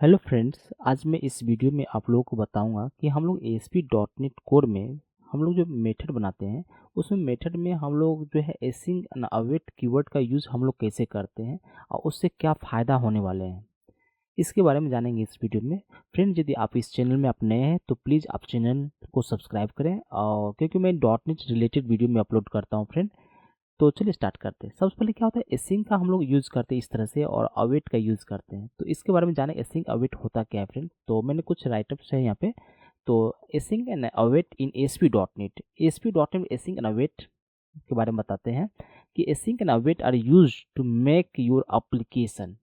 Hello friends, आज मैं इस वीडियो में आप लोगों को बताऊंगा कि हम लोग ASP.NET कोर में हम लोग जो मेथड बनाते हैं उसमें मेथड में हम लोग जो है एसिंग एंड अवेट कीवर्ड का यूज़ हम लोग कैसे करते हैं और उससे क्या फ़ायदा होने वाले हैं, इसके बारे में जानेंगे इस वीडियो में। फ्रेंड, यदि आप इस चैनल में आप नए हैं तो प्लीज़ आप चैनल को सब्सक्राइब करें, और क्योंकि मैं .NET रिलेटेड वीडियो में अपलोड करता हूँ फ्रेंड। तो चलिए स्टार्ट करते हैं। सबसे पहले क्या होता है, एसिंग का हम लोग यूज़ करते हैं इस तरह से, और अवेट का यूज़ करते हैं। तो इसके बारे में जाने एसिंग अवेट होता क्या है फ्रेंड। तो मैंने कुछ राइटअप्स है यहाँ पे। तो async and await in ASP.NET async and await के बारे में बताते हैं कि async and await are use to make your application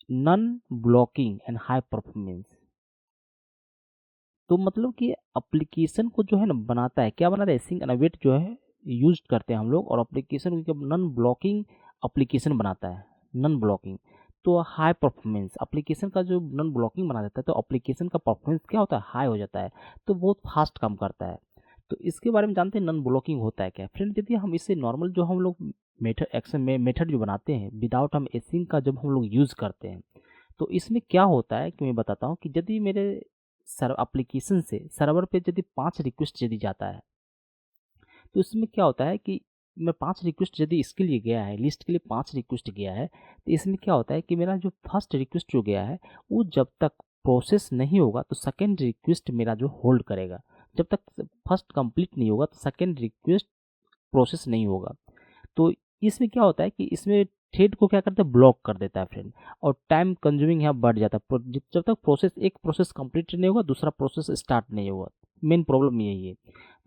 non blocking and high performance. तो मतलब कि एप्लीकेशन को जो है ना बनाता है, क्या बनाता है, एसिंग एंड अवेट जो है यूज करते हैं हम लोग, और एप्लीकेशन को नॉन ब्लॉकिंग एप्लीकेशन बनाता है, नॉन ब्लॉकिंग। तो हाई परफॉर्मेंस एप्लीकेशन का जो नॉन ब्लॉकिंग बना देता है, तो एप्लीकेशन का परफॉर्मेंस क्या होता है, हाई हो जाता है, तो बहुत फास्ट काम करता है। तो इसके बारे में जानते हैं नॉन ब्लॉकिंग होता है क्या फ्रेंड। यदि हम इसे नॉर्मल जो हम लोग मेथड एक्शन में मेथड जो बनाते हैं विदाउट हम एसिंग का जब हम लोग यूज़ करते हैं, तो इसमें क्या होता है कि मैं बताता हूँ कि यदि मेरे सर्व एप्लीकेशन से सर्वर पे यदि 5 रिक्वेस्ट यदि जाता है, तो इसमें क्या होता है कि मैं 5 रिक्वेस्ट यदि इसके लिए गया है, लिस्ट के लिए 5 रिक्वेस्ट गया है, तो इसमें क्या होता है कि मेरा जो फर्स्ट रिक्वेस्ट जो गया है वो जब तक प्रोसेस नहीं होगा तो सेकेंड रिक्वेस्ट मेरा जो होल्ड करेगा। जब तक फर्स्ट कंप्लीट नहीं होगा तो सेकेंड रिक्वेस्ट प्रोसेस नहीं होगा। तो इसमें क्या होता है कि इसमें थ्रेड को क्या करता है, ब्लॉक कर देता है फ्रेंड, और टाइम कंज्यूमिंग यहाँ बढ़ जाता है। जब तक एक प्रोसेस कंप्लीट नहीं होगा दूसरा प्रोसेस स्टार्ट नहीं होगा। मेन प्रॉब्लम यही है।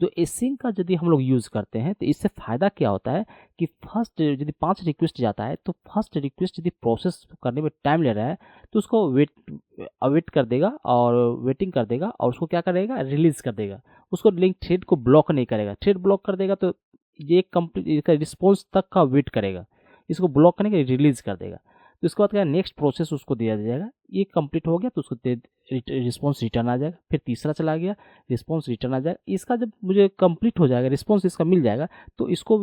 तो एसिंग का यदि हम लोग यूज़ करते हैं तो इससे फ़ायदा क्या होता है कि फर्स्ट यदि 5 रिक्वेस्ट जाता है तो फर्स्ट रिक्वेस्ट यदि प्रोसेस करने में टाइम ले रहा है तो उसको अवेट कर देगा, और वेटिंग कर देगा, और उसको क्या करेगा, रिलीज़ कर देगा। उसको लिंक थ्रेड को ब्लॉक नहीं करेगा। थ्रेड ब्लॉक कर देगा तो ये कंप्लीट इसका रिस्पॉन्स तक का वेट करेगा, इसको ब्लॉक करने के रिलीज कर देगा। तो उसके बाद क्या, नेक्स्ट प्रोसेस उसको दिया जाएगा, ये कंप्लीट हो गया तो उसको रिस्पॉन्स रिटर्न आ जाएगा। फिर तीसरा चला गया, रिस्पॉन्स रिटर्न आ जाएगा। इसका जब मुझे कंप्लीट हो जाएगा, रिस्पॉन्स इसका मिल जाएगा, तो इसको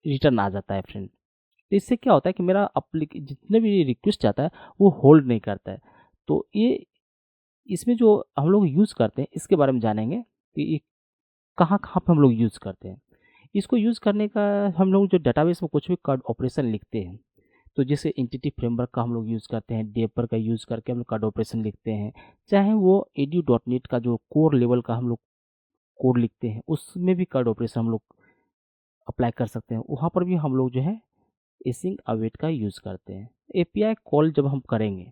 रिटर्न आ जाता है फ्रेंड। तो इससे क्या होता है कि मेरा जितने भी रिक्वेस्ट जाता है वो होल्ड नहीं करता है। तो ये इसमें जो हम लोग यूज़ करते हैं इसके बारे में जानेंगे कि ये कहाँ कहाँ पर हम लोग यूज़ करते हैं। इसको यूज़ करने का हम लोग जो डेटाबेस में कुछ भी कार्ड ऑपरेशन लिखते हैं, तो जैसे एंटिटी फ्रेमवर्क का हम लोग यूज़ करते हैं, डेपर का यूज़ करके हम लोग कार्ड ऑपरेशन लिखते हैं। चाहे वो edu.net का जो कोर लेवल का हम लोग कोड लिखते हैं उसमें भी कार्ड ऑपरेशन हम लोग अप्लाई कर सकते हैं। वहाँ पर भी हम लोग जो है एसिंग अवेट का यूज़ करते हैं। एपीआई कॉल जब हम करेंगे,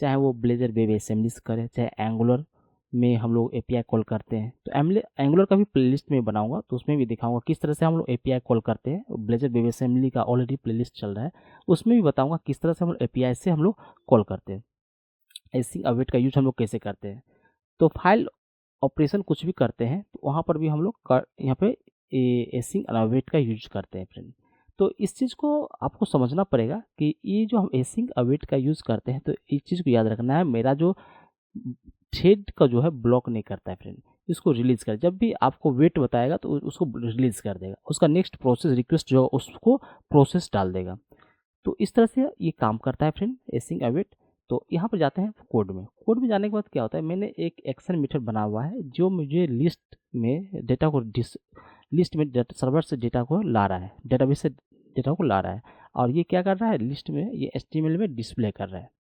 चाहे वो ब्लेजर वेब असेंबली से करें, चाहे एंगुलर में हम लोग एपीआई कॉल करते हैं, तो एंगुलर का भी प्लेलिस्ट में बनाऊंगा, तो उसमें भी दिखाऊंगा किस तरह से हम लोग एपीआई कॉल करते हैं। ब्लेजर वेब असेंबली का ऑलरेडी प्लेलिस्ट चल रहा है, उसमें भी बताऊंगा किस तरह से हम लोग एपीआई से हम लोग कॉल करते हैं। एसिंग अवेट का यूज हम लोग कैसे करते हैं, तो फाइल ऑपरेशन कुछ भी करते हैं तो वहाँ पर भी हम लोग यहाँ पे एसिंग अवेट का यूज करते हैं फ्रेंड। तो इस चीज़ को आपको समझना पड़ेगा कि ये जो हम एसिंग अवेट का यूज़ करते हैं, तो एक चीज़ को याद रखना है, मेरा जो थ्रेड का जो है ब्लॉक नहीं करता है फ्रेंड। इसको रिलीज कर, जब भी आपको वेट बताएगा तो उसको रिलीज कर देगा, उसका नेक्स्ट प्रोसेस रिक्वेस्ट जो उसको प्रोसेस डाल देगा। तो इस तरह से ये काम करता है फ्रेंड एसिंग अवेट। तो यहाँ पर जाते हैं कोड में। कोड में जाने के बाद क्या होता है, मैंने एक एक्शन मेथड बना हुआ है जो मुझे लिस्ट में डेटा को लिस्ट में सर्वर से डेटा को ला रहा है, डेटाबेस से डेटा को ला रहा है, और ये क्या कर रहा है, लिस्ट में ये HTML में डिस्प्ले कर रहा है।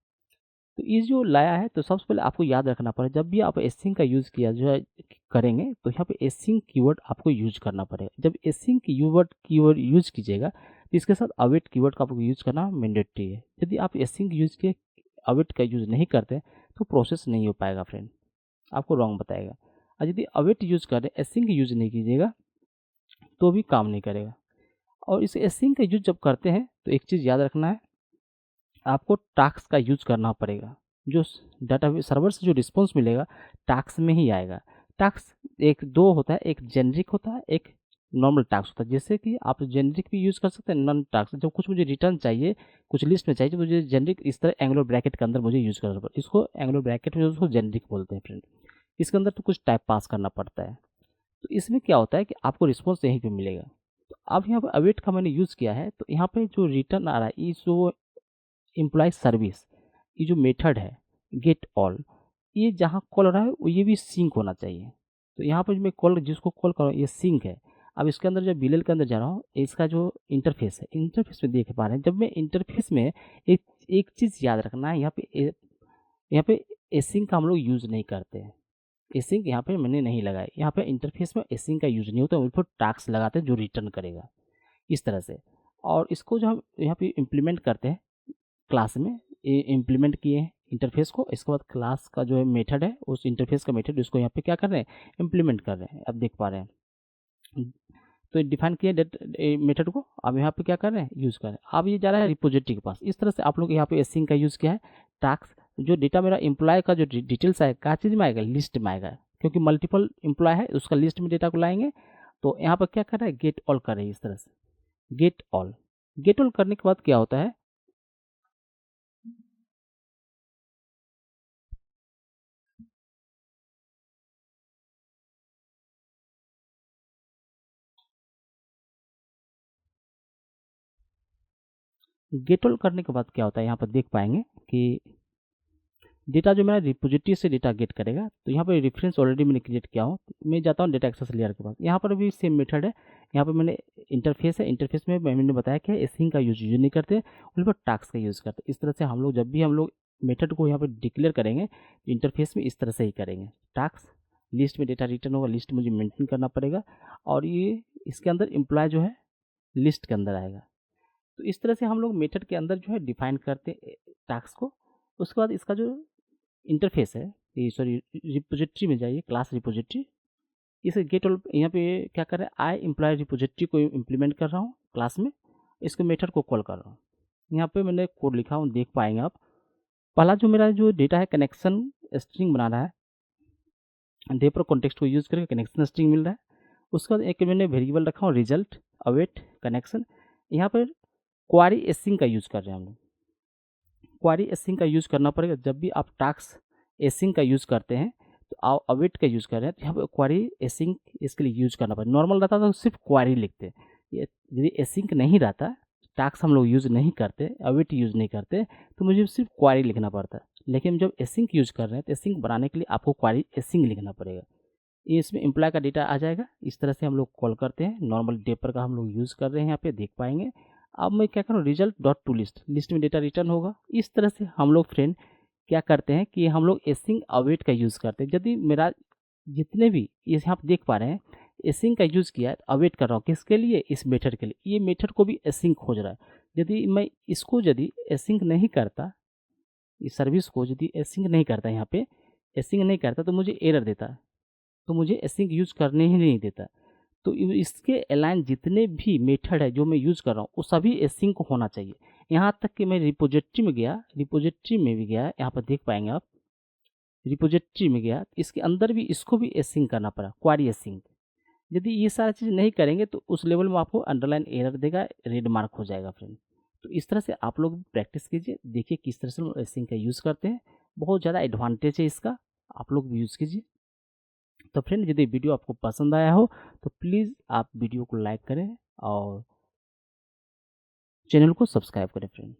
तो ये जो लाया है, तो सबसे पहले आपको याद रखना पड़ेगा, जब भी आप एसिंग का यूज़ किया जो है करेंगे तो यहाँ पे एसिंग कीवर्ड आपको यूज करना पड़ेगा। जब एसिंग कीवर्ड यूज कीजिएगा तो इसके साथ अवेट कीवर्ड का आपको यूज करना मैंडेटरी है। यदि आप एसिंग यूज किए अवेट का यूज नहीं करते तो प्रोसेस नहीं हो पाएगा फ्रेंड, आपको रॉन्ग बताएगा। और यदि अवेट यूज करें, एसिंग यूज नहीं कीजिएगा तो भी काम नहीं करेगा। और इस एसिंग का यूज जब करते हैं तो एक चीज़ याद रखना है, आपको टास्क का यूज करना पड़ेगा। जो डाटा सर्वर से जो रिस्पॉन्स मिलेगा टास्क में ही आएगा। टास्क एक दो होता है, एक जेनरिक होता है, एक नॉर्मल टास्क होता है। जैसे कि आप जेनरिक भी यूज़ कर सकते हैं, नॉन टास्क जब कुछ मुझे रिटर्न चाहिए, कुछ लिस्ट में चाहिए, तो मुझे जेनरिक इस तरह एंगुलर ब्रैकेट के अंदर मुझे यूज़ करना पड़ता है। इसको एंगुलर ब्रैकेट में उसको जेनरिक बोलते हैं फ्रेंड। इसके अंदर तो कुछ टाइप पास करना पड़ता है। तो इसमें क्या होता है कि आपको रिस्पॉन्स यहीं पर मिलेगा। तो अब यहाँ पर अवेट का मैंने यूज़ किया है, तो यहाँ पे जो रिटर्न आ रहा है, ये जो एम्प्लॉय सर्विस, ये जो मेथड है गेट ऑल, ये जहाँ कॉल हो रहा है वो ये भी सिंक होना चाहिए। तो यहाँ पर मैं कॉल जिसको कॉल कर रहा हूँ ये सिंक है। अब इसके अंदर जब बिलेल के अंदर जा रहा हूँ, इसका जो इंटरफेस है, इंटरफेस में देख पा रहे हैं, जब मैं इंटरफेस में एक एक चीज़ याद रखना है, यहाँ पे एसिंक का हम लोग यूज़ नहीं करते हैं। एसिंक यहाँ पे मैंने नहीं लगाया, यहाँ पे इंटरफेस में एसिंक का यूज़ नहीं होता, उनको टास्क लगाते हैं जो रिटर्न करेगा इस तरह से। और इसको जो हम यहाँ पे इम्प्लीमेंट करते हैं क्लास में, इम्प्लीमेंट किए हैं इंटरफेस को, इसके बाद क्लास का जो है मेथड है, उस इंटरफेस का मेथड उसको यहाँ पे क्या कर रहे हैं, इम्प्लीमेंट कर रहे हैं। अब देख पा रहे हैं, तो डिफाइन किए डेट मेथड को, अब यहाँ पे क्या कर रहे हैं, यूज़ कर रहे हैं। अब ये जा रहा है रिपोजिटरी के पास। इस तरह से आप लोग यहाँ पे एसिंक का यूज़ किया है। टास्क जो डेटा मेरा एम्प्लॉय का जो डिटेल्स आएगा, क्या चीज़ में आएगा, लिस्ट में आएगा, क्योंकि मल्टीपल एम्प्लॉय है उसका लिस्ट में डेटा को लाएंगे। तो यहाँ पर क्या कर रहा है, गेट ऑल कर रहे हैं इस तरह से, गेट ऑल। गेट ऑल करने के बाद क्या होता है, गेट ऑल करने के बाद क्या होता है, यहाँ पर देख पाएंगे कि डेटा जो मेरा रिपोजिटरी से डेटा गेट करेगा। तो यहाँ पर रेफरेंस ऑलरेडी मैंने क्रिएट किया हूँ, मैं जाता हूँ डेटा एक्सेस लेयर के पास। यहाँ पर भी सेम मेथड है, यहाँ पर मैंने इंटरफेस है, इंटरफेस में मैंने बताया कि एसिंक का यूज नहीं करते, उन पर टास्क का यूज़ करते। इस तरह से हम लोग जब भी हम लोग मेथड को यहाँ पर डिक्लेयर करेंगे तो इंटरफेस में इस तरह से ही करेंगे। टास्क लिस्ट में डेटा रिटर्न होगा, लिस्ट मुझे मेंटेन करना पड़ेगा, और ये इसके अंदर एम्प्लॉय जो है लिस्ट के अंदर आएगा। तो इस तरह से हम लोग मेथड के अंदर जो है डिफाइन करते टास्क को। उसके बाद इसका जो इंटरफेस है, ये सॉरी रिपोजिटरी में जाइए, क्लास रिपोजिटरी, इसे गेट ऑल, यहाँ पे क्या कर रहा है, आई एम्प्लॉय रिपोजिटरी को इम्प्लीमेंट कर रहा हूँ क्लास में, इसको मेथड को कॉल कर रहा हूँ। यहाँ पे मैंने कोड लिखा हूँ, देख पाएंगे आप। पहला जो मेरा जो डेटा है कनेक्शन स्ट्रिंग बना रहा है, डे पर कॉन्टेक्स्ट को यूज़ करके कनेक्शन स्ट्रिंग मिल रहा है। उसके बाद एक मैंने वेरिएबल रखा हूँ रिजल्ट अवेट कनेक्शन। यहाँ पर क्वारी एसिंग का यूज़ कर रहे हैं हम लोग। क्वारी एसिंग का यूज़ करना पड़ेगा जब भी आप टास्क एसिंग का यूज़ करते हैं, तो आप अवेट का यूज़ कर रहे हैं तो यहाँ पर क्वारी एसिंग इसके लिए यूज़ करना पड़ेगा। नॉर्मल रहता तो सिर्फ क्वारी लिखते, ये यदि एसिंग नहीं रहता, टास्क हम लोग यूज़ नहीं करते, अवेट यूज़ नहीं करते, तो मुझे सिर्फ क्वारी लिखना पड़ता है। लेकिन जब एसिंग यूज़ कर रहे हैं तो एसिंग बनाने के लिए आपको क्वारी एसिंग लिखना पड़ेगा। ये इसमें एम्प्लॉय का डेटा आ जाएगा। इस तरह से हम लोग कॉल करते हैं, नॉर्मल डेपर का हम लोग यूज़ कर रहे हैं, यहाँ पे देख पाएंगे। अब मैं क्या करूँ, result dot to list, list में डेटा रिटर्न होगा। इस तरह से हम लोग फ्रेंड क्या करते हैं कि हम लोग एसिंग अवेट का यूज़ करते हैं। यदि मेरा जितने भी ये यहाँ पे देख पा रहे हैं एसिंग का यूज़ किया है, अवेट कर रहा हूँ किसके लिए, इस मेथड के लिए। ये मेथड को भी एसिंग खोज रहा है। यदि मैं इसको यदि एसिंग नहीं करता, इस सर्विस को यदि एसिंग नहीं करता, यहाँ पे एसिंग नहीं करता तो मुझे एरर देता है, तो मुझे एसिंग यूज़ करने ही नहीं देता। तो इसके अलाइन जितने भी मेथड है जो मैं यूज़ कर रहा हूँ वो सभी एसिंग को होना चाहिए। यहाँ तक कि मैं रिपोजिटरी में गया, रिपोजिटरी में भी गया, यहाँ पर देख पाएंगे आप, रिपोजिटरी में गया, इसके अंदर भी इसको भी एसिंग करना पड़ा, क्वारी एसिंग। यदि ये सारा चीज़ नहीं करेंगे तो उस लेवल में आपको अंडरलाइन एरर देगा, रेड मार्क हो जाएगा फ्रेंड। तो इस तरह से आप लोग प्रैक्टिस कीजिए, देखिए किस तरह से लोग एसिंग का यूज़ करते हैं। बहुत ज़्यादा एडवांटेज है इसका, आप लोग भी यूज़ कीजिए। तो फ्रेंड यदि वीडियो आपको पसंद आया हो तो प्लीज़ आप वीडियो को लाइक करें और चैनल को सब्सक्राइब करें फ्रेंड।